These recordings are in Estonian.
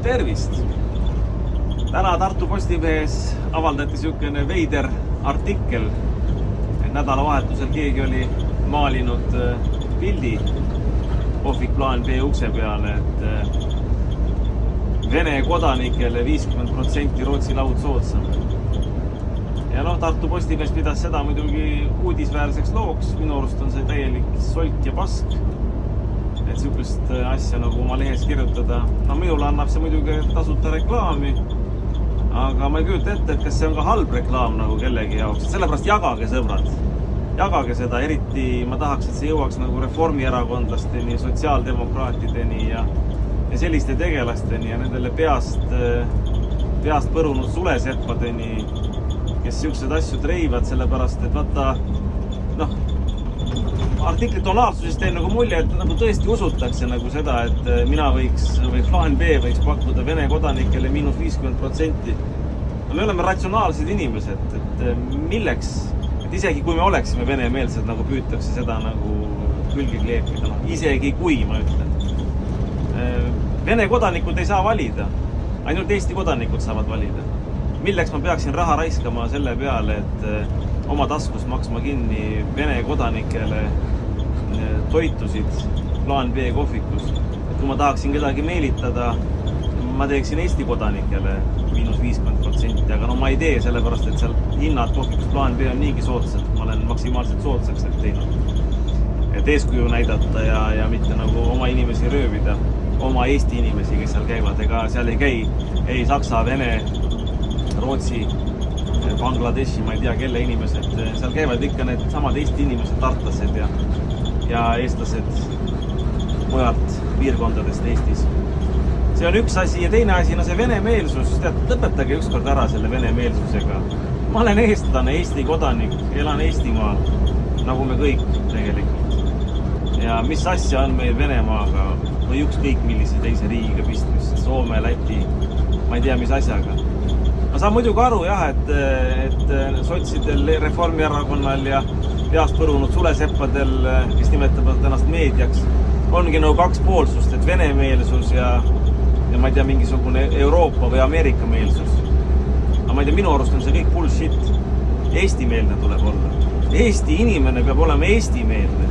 Tervist! Täna Tartu Postimehes avaldati niisugune veider artikkel, et nädalavahetusel keegi oli maalinud pildi kohvik plaan B ukse peale, et Vene kodanikele 50% Rootsi laud soodsam. Ja Tartu Postimees pidas seda muidugi uudisväärseks looks. Minu arust on see täielik solk ja pask, et niisugust asja nagu oma lehes kirjutada. Minule annab see muidugi tasuta reklaami, aga ma ei kujuta ette, et kas see on ka halb reklaam nagu kellegi jaoks. Sellepärast jagage, sõbrad. Jagage seda, eriti ma tahaks, et see jõuaks nagu reformierakondlasteni, sotsiaaldemokraatideni ja selliste tegelasteni ja nendele peast põrunud suleseppadeni, kes niisugused asju treivad, sellepärast, et vaata, artikli tonaalsusest teeb nagu mulje, et nagu tõesti usutakse nagu seda, et mina võiks või plaan B võiks pakkuda Vene kodanikele -50%. Me oleme ratsionaalsed inimesed, et milleks, et isegi kui me oleksime venemeelsed, nagu püütakse seda nagu külge kleepida, isegi kui ma ütlen. Vene kodanikud ei saa valida, ainult Eesti kodanikud saavad valida. Milleks ma peaksin raha raiskama selle peale, et oma taskust maksma kinni Vene kodanikele toitusid plaan B kohvikus. Et kui ma tahaksin kedagi meelitada, ma teeksin Eesti kodanikele -50%, aga ma ei tee sellepärast, et seal hinnad kohvikus plaan B on niigi soodsad. Ma olen maksimaalselt soodsaks teinud. Et eeskuju näidata ja mitte nagu oma inimesi röövida, oma Eesti inimesi, kes seal käivad, ega seal ei käi ei Saksa, Vene, Rootsi, Bangladeshi, ma ei tea kelle inimesed, seal käivad ikka need samad Eesti inimesed, tartlased ja eestlased mujalt piirkondadest Eestis. See on üks asi ja teine asi, see venemeelsus, lõpetage ükskord ära selle venemeelsusega. Ma olen eestlane, Eesti kodanik, elan Eestimaal, nagu me kõik tegelikult. Ja mis asja on meil Venemaaga või ükskõik millise teise riigiga pistmist, Soome, Läti, ma ei tea mis asjaga. Ma saan muidugi aru jah, et sotsidel, Reformierakonnal ja peast põrunud suleseppadel, kes nimetavad ennast meediaks, ongi nagu kaks poolsust, et venemeelsus ja ma ei tea, mingisugune Euroopa või Ameerika meelsus. Aga ma ei tea, minu arust on see kõik bullshit. Eesti-meelne tuleb olla. Eesti inimene peab olema Eesti-meelne.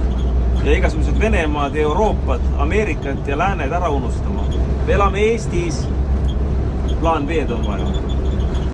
Ja igasugused Venemaad, Euroopat, Ameerikat ja lääned ära unustama. Me elame Eestis, plaan B on vaja.